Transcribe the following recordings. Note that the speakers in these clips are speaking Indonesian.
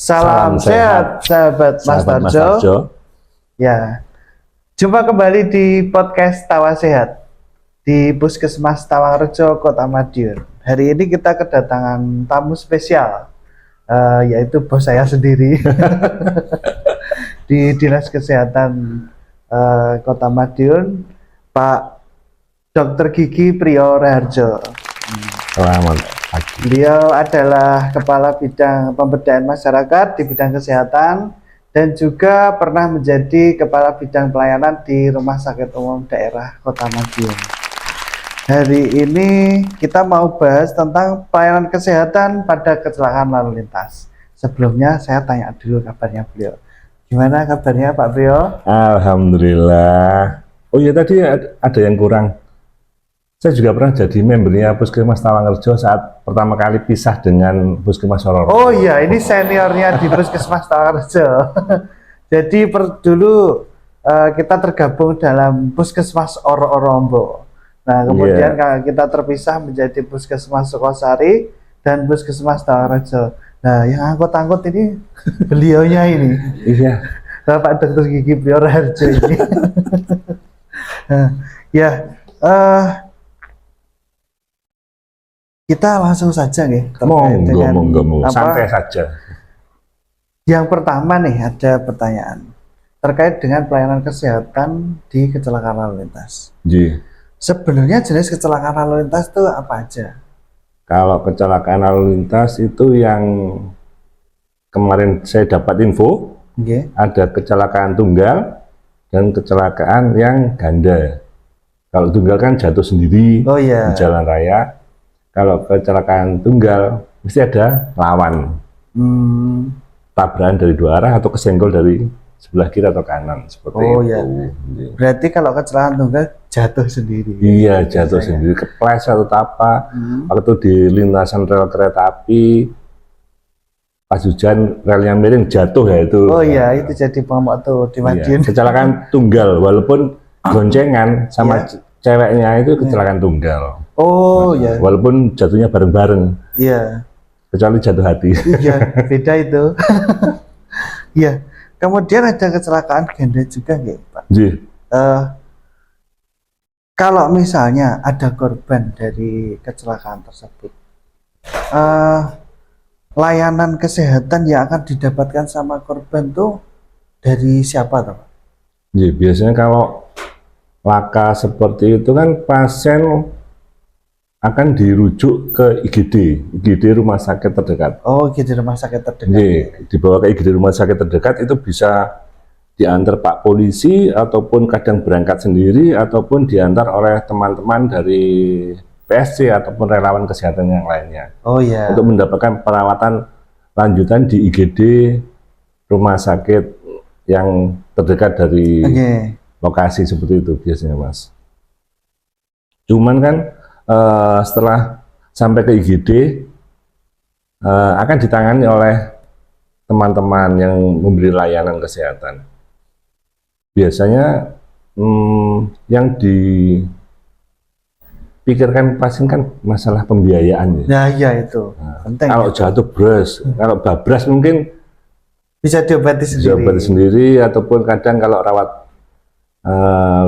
Salam sehat, sahabat Mas Tarjo. Ya, jumpa kembali di podcast Tawa Sehat di Puskesmas Tawangrejo, Kota Madiun. Hari ini kita kedatangan tamu spesial, yaitu bos saya sendiri di Dinas Kesehatan Kota Madiun, Pak Dr. Gigi Priyo Raharjo. Selamat pagi. Beliau adalah Kepala Bidang Pemberdayaan Masyarakat di bidang kesehatan dan juga pernah menjadi Kepala Bidang Pelayanan di Rumah Sakit Umum Daerah Kota Madiun. Hari ini kita mau bahas tentang pelayanan kesehatan pada kecelakaan lalu lintas. Sebelumnya saya tanya dulu kabarnya beliau. Gimana kabarnya Pak Priyo? Alhamdulillah. Oh iya, tadi ada yang kurang. Saya juga pernah jadi membernya Puskesmas Tawangrejo saat pertama kali pisah dengan Puskesmas Sororo. Oh iya, ini seniornya di Puskesmas Tawangrejo. Jadi dulu kita tergabung dalam Puskesmas Oro-Orombo. Nah, kemudian kita terpisah menjadi Puskesmas Sukosari dan Puskesmas Tawangrejo. Nah, yang angkut-angkut ini beliaunya ini. Iya. Bapak Dr. Gigi Priyo Raharjo ini. Kita langsung saja nih. Monggo. Santai saja. Yang pertama nih, ada pertanyaan terkait dengan pelayanan kesehatan di kecelakaan lalu lintas. Ji. Sebenarnya jenis kecelakaan lalu lintas itu apa aja? Kalau kecelakaan lalu lintas itu yang kemarin saya dapat info, ada kecelakaan tunggal dan kecelakaan yang ganda. Kalau tunggal kan jatuh sendiri di jalan raya. Kalau kecelakaan tunggal mesti ada lawan, tabrakan dari dua arah atau kesenggol dari sebelah kiri atau kanan seperti itu. Berarti kalau kecelakaan tunggal jatuh sendiri. Iya, jatuh sendiri, kepleset atau apa. Waktu di lintasan rel kereta api, pas hujan relnya miring jatuh ya itu. Oh iya, itu jadi pamok tuh di Madiun. Kecelakaan tunggal, walaupun goncengan sama ceweknya itu kecelakaan tunggal. Walaupun jatuhnya bareng-bareng. Iya. Kecuali jatuh hati. Iya, beda itu. Iya. Kemudian ada kecelakaan ganda juga nggak, Pak? Iya. Kalau misalnya ada korban dari kecelakaan tersebut, layanan kesehatan yang akan didapatkan sama korban tuh dari siapa, Pak? Iya, biasanya kalau laka seperti itu kan pasien akan dirujuk ke IGD rumah sakit terdekat. Oh, IGD rumah sakit terdekat. Dibawa ke IGD rumah sakit terdekat itu bisa diantar Pak polisi ataupun kadang berangkat sendiri ataupun diantar oleh teman-teman dari PSC ataupun relawan kesehatan yang lainnya. Oh iya. Untuk mendapatkan perawatan lanjutan di IGD rumah sakit yang terdekat dari lokasi seperti itu biasanya, Mas. Cuman kan setelah sampai ke IGD akan ditangani oleh teman-teman yang memberi layanan kesehatan. Biasanya yang dipikirkan pasien kan masalah pembiayaan. Nah, iya itu. Penting. Kalau jatuh bros, kalau babras mungkin bisa diobati sendiri ataupun kadang kalau rawat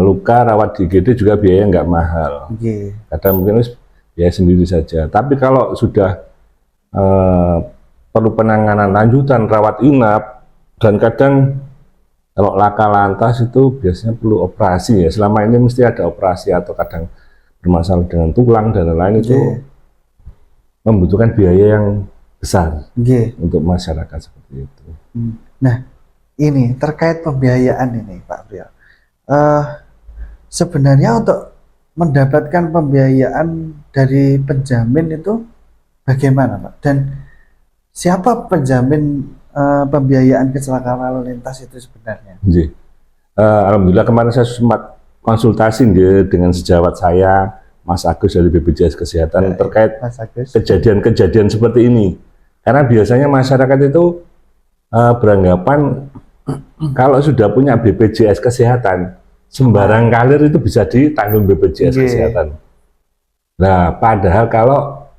luka rawat di IGD juga biaya nggak mahal. Kadang mungkin biaya sendiri saja. Tapi kalau sudah perlu penanganan lanjutan rawat inap dan kadang kalau laka lantas itu biasanya perlu operasi ya. Selama ini mesti ada operasi atau kadang bermasalah dengan tulang dan lain-lain itu membutuhkan biaya yang besar untuk masyarakat seperti itu. Nah, ini terkait pembiayaan ini Pak Priyo. Sebenarnya untuk mendapatkan pembiayaan dari penjamin itu bagaimana, Pak? Dan siapa penjamin pembiayaan kecelakaan lalu lintas itu sebenarnya? Alhamdulillah kemarin saya sempat konsultasi dengan sejawat saya, Mas Agus dari BPJS Kesehatan terkait kejadian-kejadian seperti ini. Karena biasanya masyarakat itu beranggapan kalau sudah punya BPJS Kesehatan, sembarang kalir itu bisa ditanggung BPJS Kesehatan. Nah, padahal kalau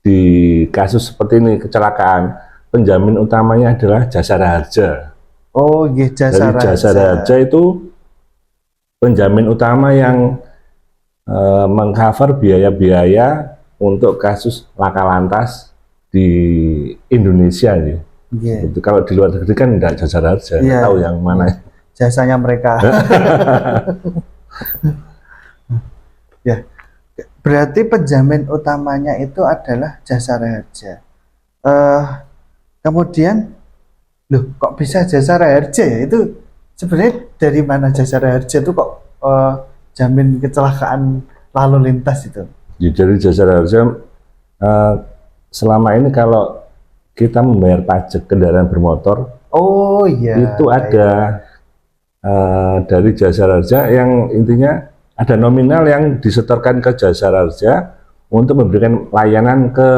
di kasus seperti ini, kecelakaan, penjamin utamanya adalah Jasara Harja. Oh, iya, Dari Jasara Harja itu penjamin utama yang mengcover biaya-biaya untuk kasus laka lantas di Indonesia ya. Yeah. Kalau di luar negeri kan enggak Jasara Harja, tahu yang mana. Jasanya mereka. Ya, berarti penjamin utamanya itu adalah Jasara Harja. Kemudian, loh, kok bisa Jasara Harja ya? Itu sebenarnya dari mana Jasara Harja itu kok jamin kecelakaan lalu lintas itu? Ya, dari Jasara Harja selama ini kalau kita membayar pajak kendaraan bermotor, oh iya, itu ada dari Jasara Harja yang intinya ada nominal yang disetorkan ke Jasara Harja untuk memberikan layanan ke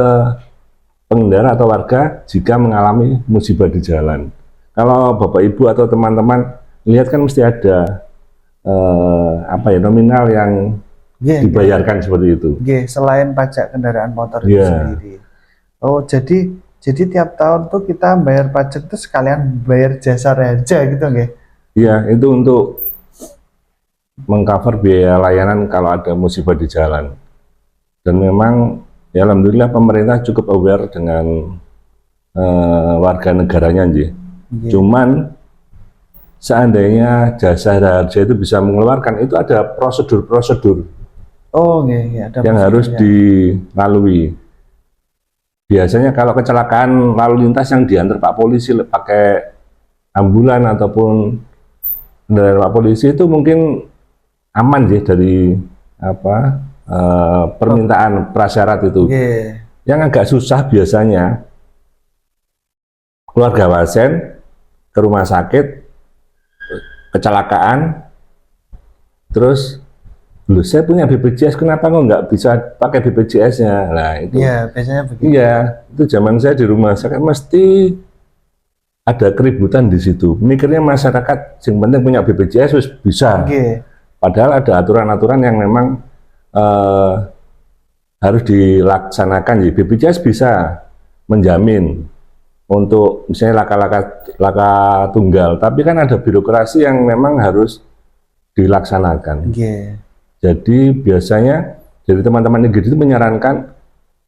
pengendara atau warga jika mengalami musibah di jalan. Kalau Bapak Ibu atau teman-teman lihat kan mesti ada nominal yang dibayarkan seperti itu. Selain pajak kendaraan motor itu sendiri. Oh, jadi tiap tahun tuh kita bayar pajak tuh sekalian bayar Jasara Harja gitu nggih? Iya, itu untuk mengcover biaya layanan kalau ada musibah di jalan. Dan memang ya alhamdulillah pemerintah cukup aware dengan warga negaranya nggih. Cuman seandainya Jasara Harja itu bisa mengeluarkan, itu ada prosedur-prosedur yang harus dilalui. Biasanya kalau kecelakaan lalu lintas yang diantar Pak Polisi pakai ambulan ataupun kendaraan Pak Polisi itu mungkin aman sih dari permintaan prasyarat itu. Yang agak susah biasanya keluarga pasien ke rumah sakit kecelakaan, terus loh saya punya BPJS, kenapa kok nggak bisa pakai BPJS-nya? Nah itu. Iya, biasanya begitu. Iya, itu zaman saya di rumah sakit mesti ada keributan di situ. Mikirnya masyarakat yang penting punya BPJS bisa. Padahal ada aturan-aturan yang memang harus dilaksanakan. BPJS bisa menjamin untuk misalnya laka tunggal, tapi kan ada birokrasi yang memang harus dilaksanakan. Jadi biasanya dari teman-teman negeri itu menyarankan,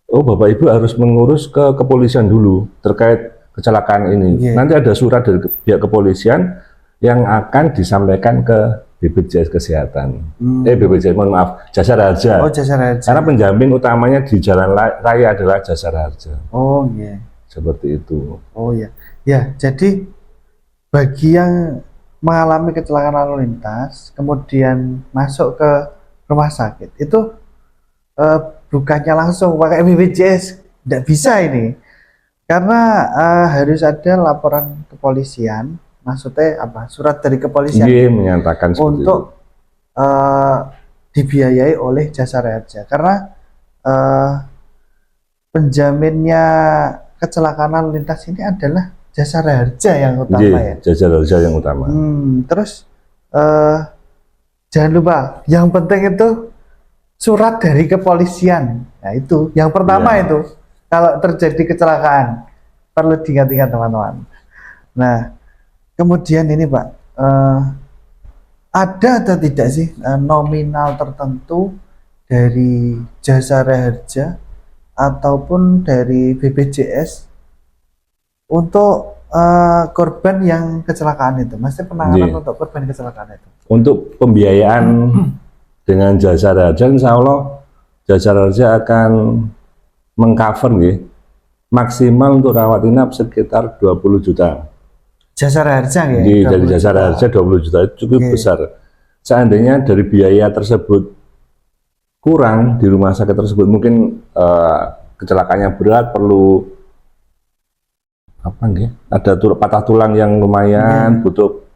oh Bapak Ibu harus mengurus ke kepolisian dulu terkait kecelakaan ini. Nanti ada surat dari pihak kepolisian yang akan disampaikan ke BPJS Kesehatan. BPJS, mohon maaf, Jasara Harja. Oh, Jasara Harja. Karena penjamin utamanya di jalan raya adalah Jasara Harja. Oh iya. Seperti itu. Oh iya. Ya, jadi bagi yang mengalami kecelakaan lalu lintas, kemudian masuk ke rumah sakit, itu bukannya langsung pakai BPJS, tidak bisa ini. Karena harus ada laporan kepolisian, maksudnya apa? Surat dari kepolisian menyatakan untuk dibiayai oleh Jasara Harja. Karena penjaminnya kecelakaan lalu lintas ini adalah Jasara Harja yang utama ya. Jasara Harja yang utama. Terus jangan lupa, yang penting itu surat dari kepolisian. Nah itu, yang pertama itu kalau terjadi kecelakaan perlu diingat-ingat teman-teman. Nah kemudian ini Pak, ada atau tidak sih nominal tertentu dari Jasara Harja ataupun dari BPJS untuk korban yang kecelakaan itu? Maksudnya penanganan untuk korban kecelakaan itu? Untuk pembiayaan dengan Jasara Harja, insya Allah Jasara Harja akan mengcover maksimal untuk rawat inap sekitar 20 juta. Jasara Harja ya? Dari Jasara Harja 20 juta itu cukup besar. Seandainya dari biaya tersebut kurang di rumah sakit tersebut, mungkin kecelakaannya berat, perlu ada patah tulang yang lumayan, butuh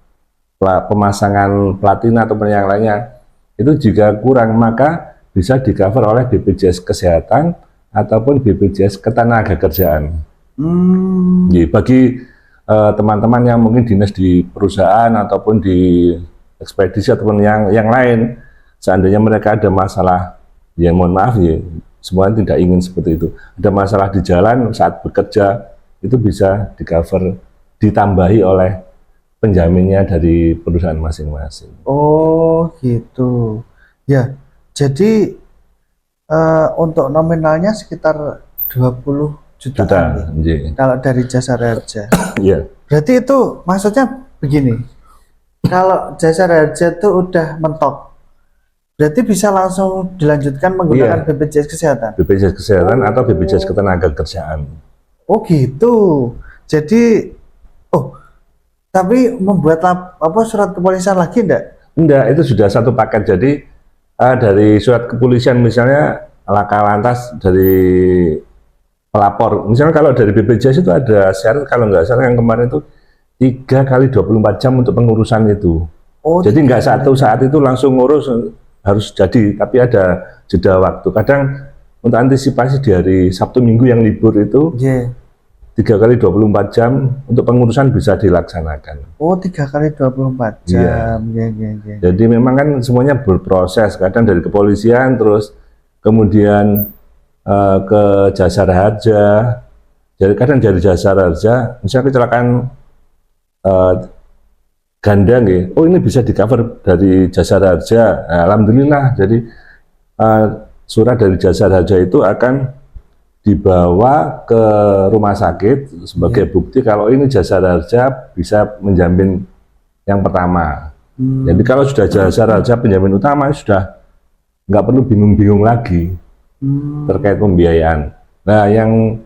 pemasangan platina atau yang lainnya, itu jika kurang maka bisa di-cover oleh BPJS Kesehatan ataupun BPJS Ketenagakerjaan. Bagi teman-teman yang mungkin dinas di perusahaan ataupun di ekspedisi ataupun yang lain, seandainya mereka ada masalah, ya mohon maaf ya, semuanya tidak ingin seperti itu, ada masalah di jalan saat bekerja, itu bisa di cover, ditambahi oleh penjaminnya dari perusahaan masing-masing. Oh gitu. Ya, jadi untuk nominalnya sekitar 20 jutaan nih, kalau dari Jasara Harja. Iya. Berarti itu maksudnya begini, kalau Jasara Harja itu udah mentok, berarti bisa langsung dilanjutkan menggunakan BPJS Kesehatan? BPJS Kesehatan atau BPJS Ketenagakerjaan. Oh gitu. Jadi, tapi membuat surat kepolisian lagi enggak? Enggak, itu sudah satu paket. Jadi dari surat kepolisian misalnya laka lantas dari pelapor. Misalnya kalau dari BPJS itu ada syarat, kalau nggak salah yang kemarin itu 3 kali 24 jam untuk pengurusan itu. Oh, jadi nggak satu saat itu langsung ngurus harus jadi, tapi ada jeda waktu. Kadang untuk antisipasi di hari Sabtu Minggu yang libur itu, 3 kali 24 jam untuk pengurusan bisa dilaksanakan. Oh, 3 kali 24 jam. Jadi memang kan semuanya berproses, kadang dari kepolisian, terus kemudian ke Jasara Harja. Jadi kadang dari Jasara Harja, misalnya kecelakaan ganda, oh ini bisa di cover dari Jasara Harja. Nah, alhamdulillah, jadi surat dari Jasara Harja itu akan dibawa ke rumah sakit sebagai bukti kalau ini Jasara Harja bisa menjamin yang pertama. Jadi kalau sudah Jasara Harja penjamin utama, sudah nggak perlu bingung-bingung lagi terkait pembiayaan. Nah, yang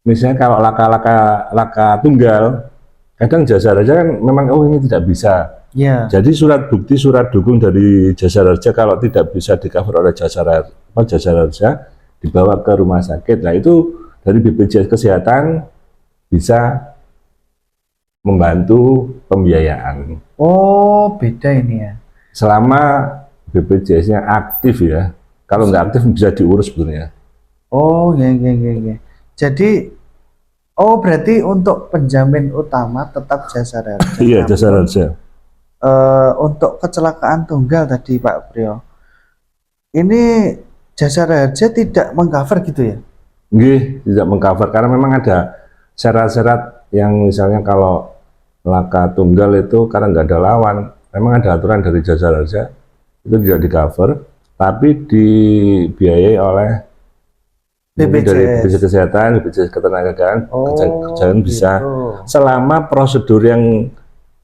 misalnya kalau laka tunggal, kadang Jasara Harja kan memang ini tidak bisa. Jadi surat bukti, surat dukung dari Jasara Harja kalau tidak bisa di cover oleh Jasara Harja, dibawa ke rumah sakit. Nah, itu dari BPJS Kesehatan bisa membantu pembiayaan. Oh, beda ini ya. Selama BPJS-nya aktif ya. Kalau nggak aktif bisa diurus sebenarnya. Oh, ya. Jadi, berarti untuk penjamin utama tetap Jasara Harja. Iya, Jasara Harja. Untuk kecelakaan tunggal tadi Pak Priyo, ini Jasara Harja tidak mengcover gitu ya? Nggih, tidak mengcover karena memang ada syarat-syarat yang misalnya kalau laka tunggal itu karena nggak ada lawan, memang ada aturan dari Jasara Harja itu tidak di cover, tapi dibiayai oleh BPJS. Dari BPJS Kesehatan, BPJS Ketenagakerjaan, kerjaan bisa selama prosedur yang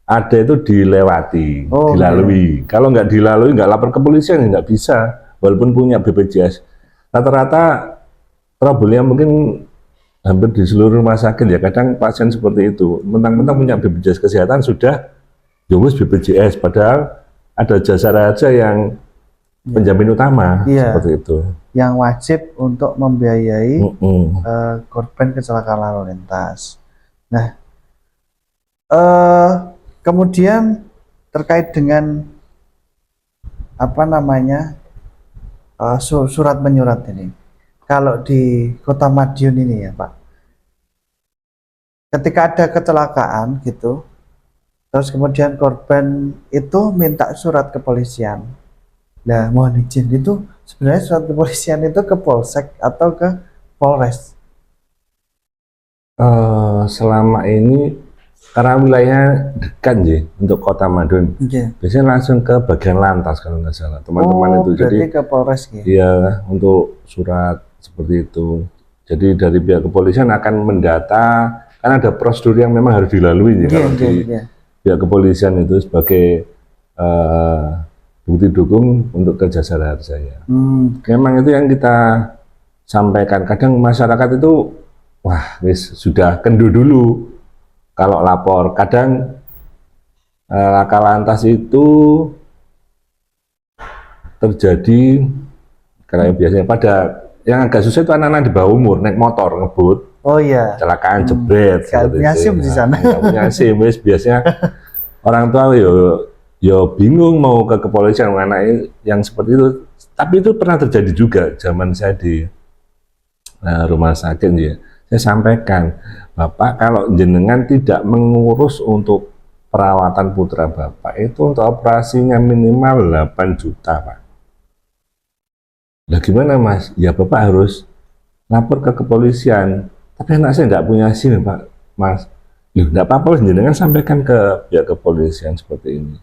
ada itu dilewati, dilalui. Kalau nggak dilalui, nggak lapor ke polisian, nggak bisa. Walaupun punya BPJS, rata-rata trouble-nya mungkin hampir di seluruh rumah sakit ya. Kadang pasien seperti itu, mentang-mentang punya BPJS Kesehatan sudah jurus BPJS, padahal ada Jasara Harja yang penjamin utama seperti itu. Yang wajib untuk membiayai korban kecelakaan lalu lintas. Nah, kemudian terkait dengan surat menyurat ini, kalau di Kota Madiun ini ya Pak, ketika ada kecelakaan gitu, terus kemudian korban itu minta surat kepolisian. Nah, mohon izin, itu sebenarnya surat kepolisian itu ke Polsek atau ke Polres? Selama ini karena wilayahnya dekat ya untuk Kota Madiun, biasanya langsung ke bagian lantas kalau nggak salah teman-teman itu. Jadi ke Polres ya? Iya, untuk surat seperti itu. Jadi dari pihak kepolisian akan mendata, kan ada prosedur yang memang harus dilalui ya kalau di pihak kepolisian itu sebagai bukti dukung untuk ke Jasara Harja ya. Memang itu yang kita sampaikan. Kadang masyarakat itu sudah kendu dulu kalau lapor. Kadang laka lantas itu terjadi karena biasanya pada yang agak susah itu anak-anak di bawah umur naik motor ngebut. Oh iya. Kecelakaan jebret. Gak punya SIM di sana. Gak punya SIM, biasanya orang tua yo bingung mau ke kepolisian mengenai yang seperti itu. Tapi itu pernah terjadi juga zaman saya di rumah sakit ya. Saya sampaikan, Bapak kalau jenengan tidak mengurus untuk perawatan putra Bapak itu untuk operasinya minimal 8 juta Pak. Nah gimana Mas? Ya Bapak harus lapor ke kepolisian. Tapi anak saya nggak punya SIM, Pak, Mas. Loh, nggak apa-apa, jenengan sampaikan ke pihak kepolisian seperti ini.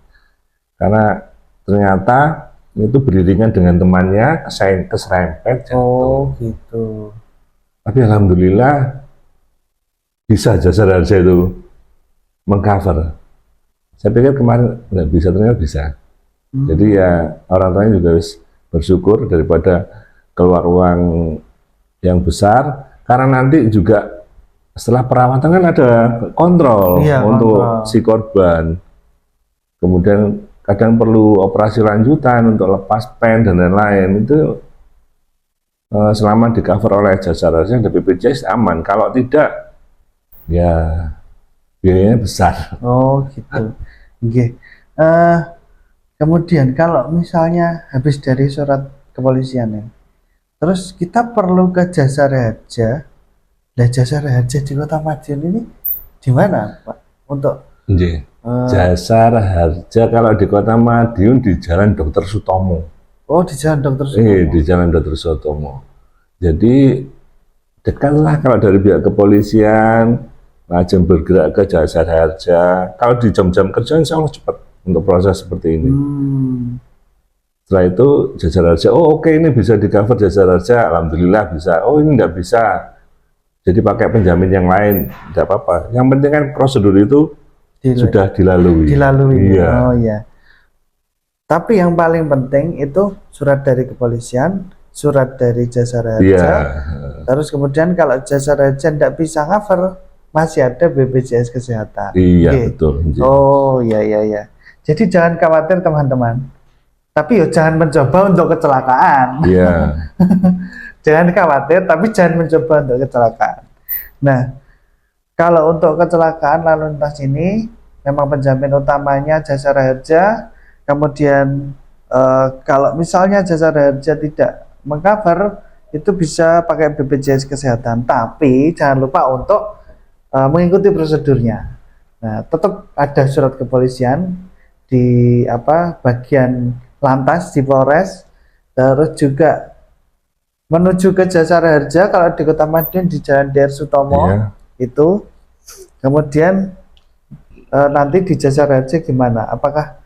Karena ternyata itu beriringan dengan temannya keserempet. Oh gitu. Tapi alhamdulillah bisa Jasara Harja itu mengcover. Saya pikir kemarin nggak bisa, ternyata bisa. Jadi ya orang tuanya juga harus bersyukur daripada keluar uang yang besar, karena nanti juga setelah perawatan kan ada kontrol untuk si korban. Kemudian kadang perlu operasi lanjutan untuk lepas pen dan lain-lain. Itu selama di cover oleh Jasara Harja dan BPJS aman. Kalau tidak, ya biayanya besar. Oh gitu. Oke. Kemudian kalau misalnya habis dari surat kepolisian ya, terus kita perlu ke Jasara Harja. Nah, Jasara Harja di Kota Madiun ini di mana, Pak? Untuk Jasara Harja kalau di Kota Madiun di Jalan Dr. Sutomo. Oh, di Jalan Dr. Sutomo. Di Jalan Dr. Sutomo. Jadi dekatlah kalau dari pihak kepolisian, langsung bergerak ke Jasara Harja. Kalau di jam-jam kerja insya Allah cepat untuk proses seperti ini. Setelah itu Jasara Harja, oh oke, ini bisa di cover Jasara Harja, alhamdulillah bisa. Oh ini nggak bisa, jadi pakai penjamin yang lain, tidak apa-apa. Yang penting kan prosedur itu sudah dilalui. Iya. Oh iya. Tapi yang paling penting itu surat dari kepolisian, surat dari Jasara Harja. Iya. Terus kemudian kalau Jasara Harja tidak bisa cover, masih ada BPJS Kesehatan. Iya, betul. Oh iya. Jadi jangan khawatir teman-teman. Tapi ya jangan mencoba untuk kecelakaan. Iya. Jangan khawatir, tapi jangan mencoba untuk kecelakaan. Nah, kalau untuk kecelakaan lalu lintas ini, memang penjamin utamanya Jasara Harja. Kemudian kalau misalnya Jasara Harja tidak mengcover, itu bisa pakai BPJS Kesehatan. Tapi jangan lupa untuk mengikuti prosedurnya. Nah, tetap ada surat kepolisian di bagian lantas di Polres, terus juga menuju ke Jasara Harja kalau di Kota Madiun di Jalan Dr. Sutomo itu. Kemudian nanti di Jasara Harja gimana? Apakah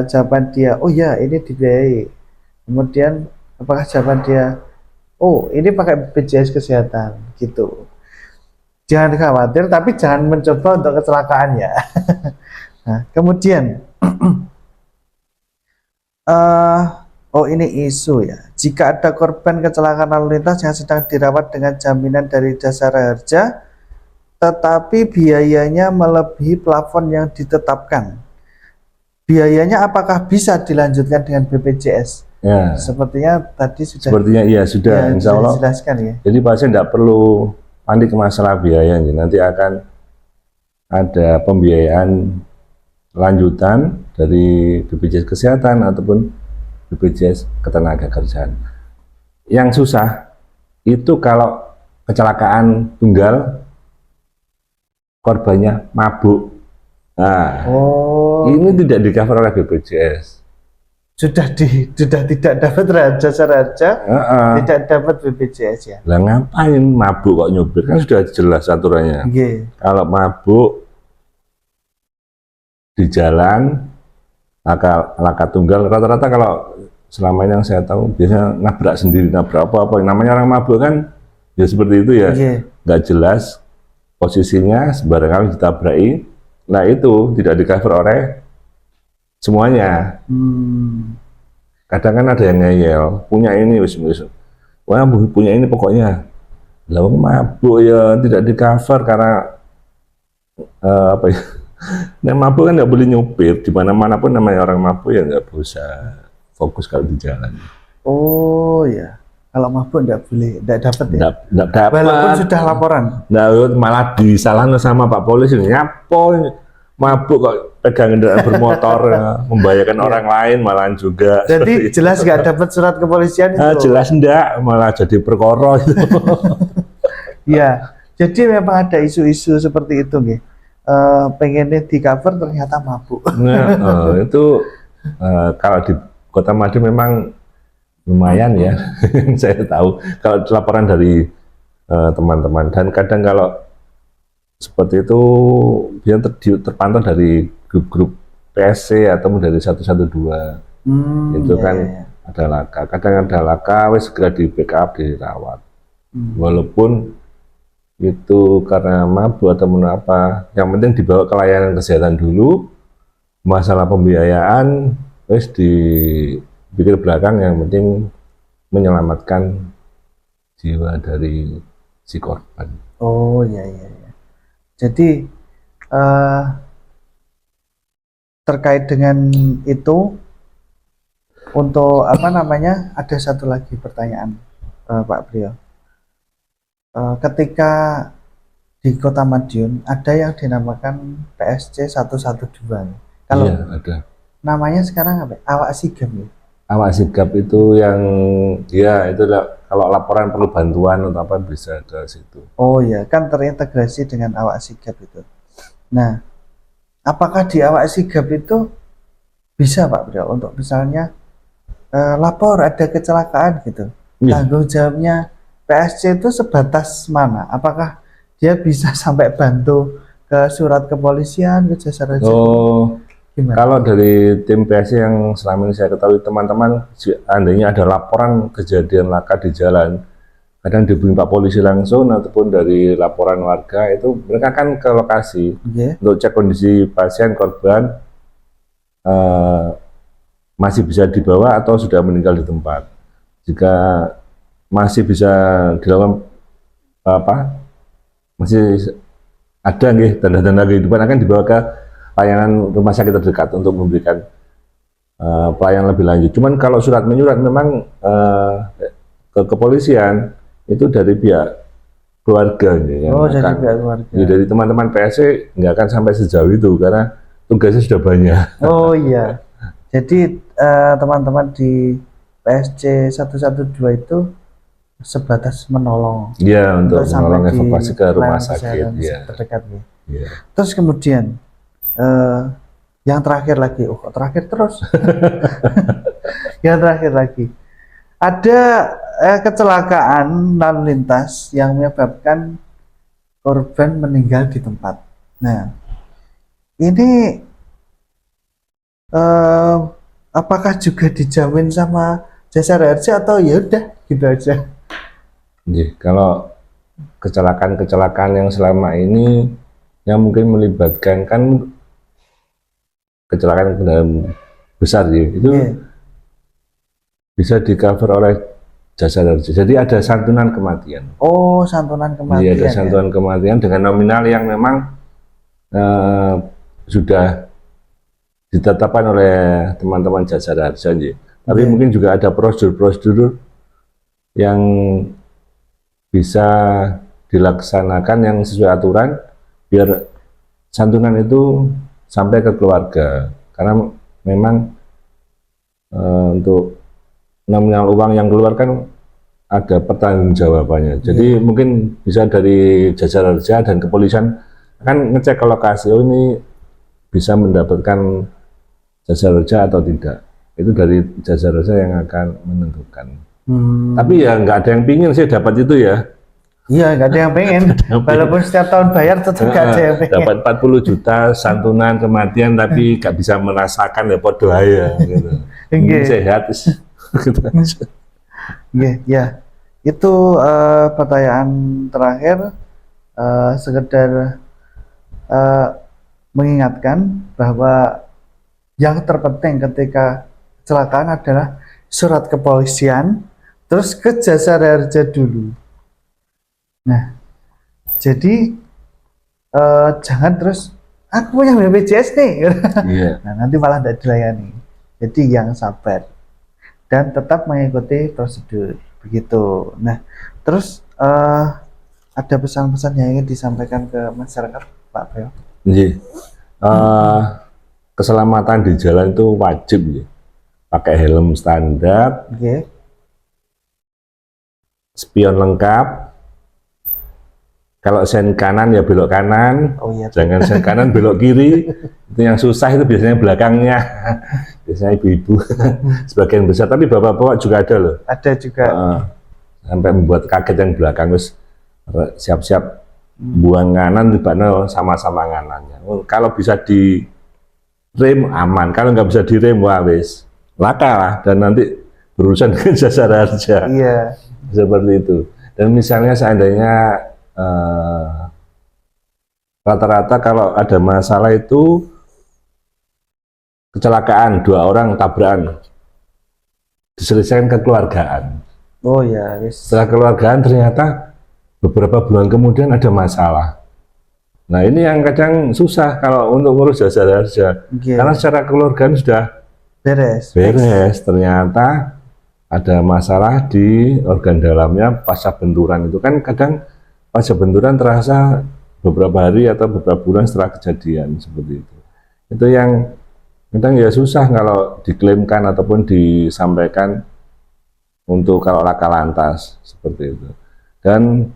jawaban dia, oh ya ini dibiayai? Kemudian apakah jawaban dia, oh ini pakai BPJS Kesehatan gitu? Jangan khawatir, tapi jangan mencoba untuk kecelakaan ya. Nah, kemudian oh ini isu ya. Jika ada korban kecelakaan lalu lintas yang sedang dirawat dengan jaminan dari Jasara Harja, tetapi biayanya melebihi plafon yang ditetapkan, biayanya apakah bisa dilanjutkan dengan BPJS? Ya. Sepertinya tadi sudah. Sepertinya iya sudah. Insya Allah. Dijelaskan ya. Jadi pasien tidak perlu panik masalah biaya. Nanti akan ada pembiayaan lanjutan dari BPJS Kesehatan ataupun BPJS Ketenagakerjaan. Yang susah itu kalau kecelakaan tunggal korbannya mabuk. Nah, ini tidak di-cover oleh BPJS. Sudah tidak dapat Jasara Harja, tidak dapat BPJS ya. Lah ngapain mabuk kok nyopir? Kan sudah jelas aturannya. Kalau mabuk di jalan, laka tunggal, rata-rata kalau selama ini yang saya tahu biasanya nabrak sendiri, nabrak apa-apa. Namanya orang mabuk kan ya seperti itu ya, nggak jelas posisinya, sembarang kali ditabraki. Nah itu tidak di-cover oleh semuanya. Kadang kan ada yang ngeyel, punya ini wah punya ini pokoknya. Lalu mabuk ya tidak di-cover karena apa ya? Nah, mabuk kan nggak boleh nyopir, di mana-mana pun namanya orang mabuk ya nggak bisa fokus kalau di jalan. Oh ya, kalau mabuk nggak boleh, nggak dapat ya? Nggak dapat. Walaupun sudah laporan. Nah, malah disalahkan sama Pak Polisi, ngapo mabuk kok pegang kendaraan bermotor, membahayakan orang lain malahan juga. Jadi jelas nggak dapat surat kepolisian itu? Jelas enggak, malah jadi perkara itu. Ya, jadi memang ada isu-isu seperti itu nih. Pengennya di cover ternyata mabuk. Nah, itu kalau di Kota Madiun memang lumayan ya. Saya tahu kalau laporan dari teman-teman. Dan kadang kalau seperti itu dia terpantau dari grup-grup PSC atau dari 112. Itu iya, kan iya, iya. ada laka. Kadang ada laka, wes segera di backup, dirawat. Walaupun itu karena mabuk atau apa, yang penting dibawa ke layanan kesehatan dulu. Masalah pembiayaan wes dipikir belakang, yang penting menyelamatkan jiwa dari si korban. Oh iya, iya, iya. Jadi eh, terkait dengan itu, untuk apa namanya, ada satu lagi pertanyaan, Pak Priyo. Ketika di Kota Madiun ada yang dinamakan PSC 112. Kalau Iya, ada. namanya sekarang apa? Awak Sigap ya? Awak sigap itu yang ya itu kalau laporan perlu bantuan atau apa bisa ke situ. Oh ya, kan terintegrasi dengan Awak Sigap itu. Nah, apakah di Awak Sigap itu bisa Pak Priyo untuk misalnya lapor ada kecelakaan gitu, Iya. tanggung jawabnya PSC itu sebatas mana? Apakah dia bisa sampai bantu ke surat kepolisian, ke jasa raja? Oh, Gimana? kalau dari tim PSI yang selama ini saya ketahui teman-teman, seandainya ada laporan kejadian laka di jalan, kadang dihubungi Pak Polisi langsung ataupun dari laporan warga, itu mereka kan ke lokasi Iya. untuk cek kondisi pasien korban masih bisa dibawa atau sudah meninggal di tempat. Jika masih bisa dilakukan apa, masih ada nih tanda-tanda kehidupan, akan dibawa ke layanan rumah sakit terdekat untuk memberikan pelayanan lebih lanjut. Cuman kalau surat menyurat memang ke kepolisian itu dari pihak keluarga nih, Oh, jadi pihak keluarga. ya, dari teman-teman PSC nggak akan sampai sejauh itu karena tugasnya sudah banyak. Oh iya. Jadi teman-teman di PSC 112 itu sebatas menolong. Ya, untuk sampai menolong di evakuasi ke rumah layanan sakit. kesehatan Ya. terdekat nih. Ya. Terus kemudian yang terakhir lagi, kok terakhir terus? Yang terakhir lagi, ada kecelakaan lalu lintas yang menyebabkan korban meninggal di tempat. Nah, ini apakah juga dijamin sama jasa raja atau ya udah gitu aja? Kalau kecelakaan-kecelakaan yang selama ini yang mungkin melibatkan kan kecelakaan kendaraan besar ya, itu bisa di cover oleh jasa raja. Jadi ada santunan kematian. Oh, santunan kematian. Iya, ada santunan kematian dengan nominal yang memang sudah ditetapkan oleh teman-teman jasa raja. Tapi mungkin juga ada prosedur-prosedur yang bisa dilaksanakan yang sesuai aturan biar santunan itu sampai ke keluarga, karena memang untuk nominal uang yang keluar kan ada pertanggungjawabannya. Jadi mungkin bisa dari jasa raja dan kepolisian kan ngecek ke lokasi, oh ini bisa mendapatkan jasa raja atau tidak. Itu dari jasa raja yang akan menentukan. Tapi ya nggak ada yang pingin sih dapat itu ya. Iya, nggak ada yang pengen. Walaupun setiap tahun bayar tetap nggak ada yang pengen. Dapat 40 juta santunan kematian tapi nggak bisa merasakan ya podo aja gitu. Sehat. Ya. Itu pertanyaan terakhir, sekedar mengingatkan bahwa yang terpenting ketika kecelakaan adalah surat kepolisian, terus ke jasa raja dulu. Nah, jadi jangan terus aku punya BPJS nih. Iya. Nah, nanti malah tidak dilayani. Jadi yang sabar dan tetap mengikuti prosedur begitu. Nah, terus ada pesan-pesan yang ingin disampaikan ke masyarakat, Pak Beo? Iya. Keselamatan di jalan itu wajib ya. Pakai helm standar, spion lengkap. Kalau sen kanan ya belok kanan, jangan sen kanan belok kiri. Itu yang susah itu biasanya belakangnya, biasanya ibu-ibu sebagian besar. Tapi bapak-bapak juga ada loh. Ada juga. Sampai membuat kaget yang belakang. Terus siap-siap buang nganan tiba sama-sama nganannya. Kalau bisa di rem aman, kalau nggak bisa direm wah wis laka lah, dan nanti berurusan dengan jasara harja. Iya. Seperti itu. Dan misalnya seandainya rata-rata kalau ada masalah itu kecelakaan, 2 orang tabrakan, diselesaikan kekeluargaan. Oh ya, wis. Setelah kekeluargaan ternyata beberapa bulan kemudian ada masalah. Nah ini yang kadang susah kalau untuk ngurus jasara harja, karena secara kekeluargaan sudah beres. Ternyata ada masalah di organ dalamnya pasca benturan. Itu kan kadang pasca benturan terasa beberapa hari atau beberapa bulan setelah kejadian seperti itu. Itu yang kadang ya susah kalau diklaimkan ataupun disampaikan untuk kalau laka lantas seperti itu. Dan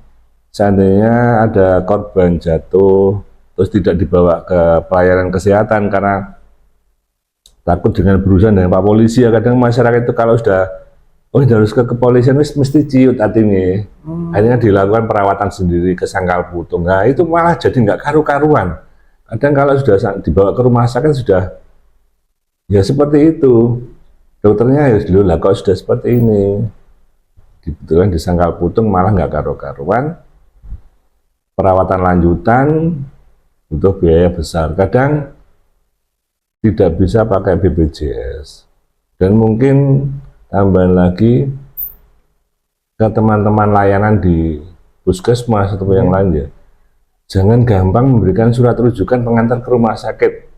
seandainya ada korban jatuh terus tidak dibawa ke pelayanan kesehatan karena takut dengan berurusan dengan Pak Polisi, ya kadang masyarakat itu kalau sudah harus ke kepolisian mesti ciut artinya. Akhirnya dilakukan perawatan sendiri ke Sangkal Putung. Nah itu malah jadi nggak karu-karuan. Kadang kalau sudah dibawa ke rumah sakit sudah ya seperti itu, dokternya ya dulu lah kok sudah seperti ini, kebetulan di Sangkal Putung malah nggak karu-karuan, perawatan lanjutan butuh biaya besar, kadang tidak bisa pakai BPJS. Dan mungkin tambahan lagi ke teman-teman layanan di puskesmas atau yang lain ya, jangan gampang memberikan surat rujukan pengantar ke rumah sakit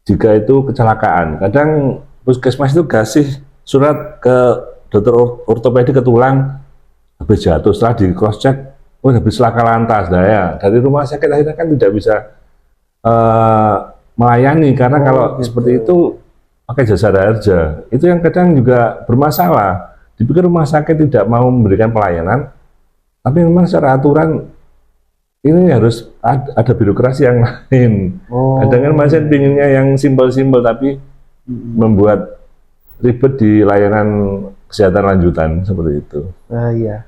jika itu kecelakaan. Kadang puskesmas itu kasih surat ke dokter ortopedi ke tulang habis jatuh, setelah di cross check habis laka lantas. Nah ya dari rumah sakit akhirnya kan tidak bisa melayani, karena kalau seperti itu pakai jasara harja. Itu yang kadang juga bermasalah. Dipikir rumah sakit tidak mau memberikan pelayanan, tapi memang secara aturan ini harus ada birokrasi yang lain. Kadang kan pasien pinginnya yang simpel-simpel tapi membuat ribet di layanan kesehatan lanjutan seperti itu. Iya.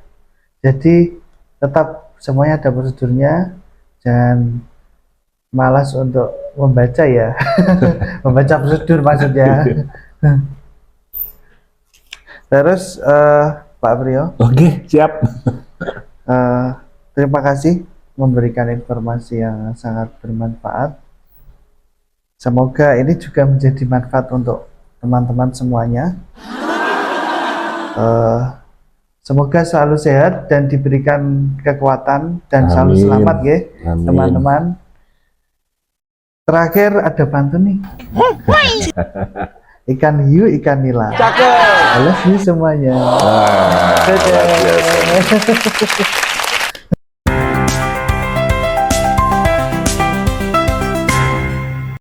Jadi tetap semuanya ada prosedurnya, jangan malas untuk membaca ya. Membaca prosedur maksudnya. Terus Pak Priyo. Oke, siap. Terima kasih memberikan informasi yang sangat bermanfaat. Semoga ini juga menjadi manfaat untuk teman-teman semuanya. Semoga selalu sehat dan diberikan kekuatan dan selalu selamat ya teman-teman. Terakhir ada pantun nih. Ikan hiu, ikan nila. I love you semuanya. Dadah.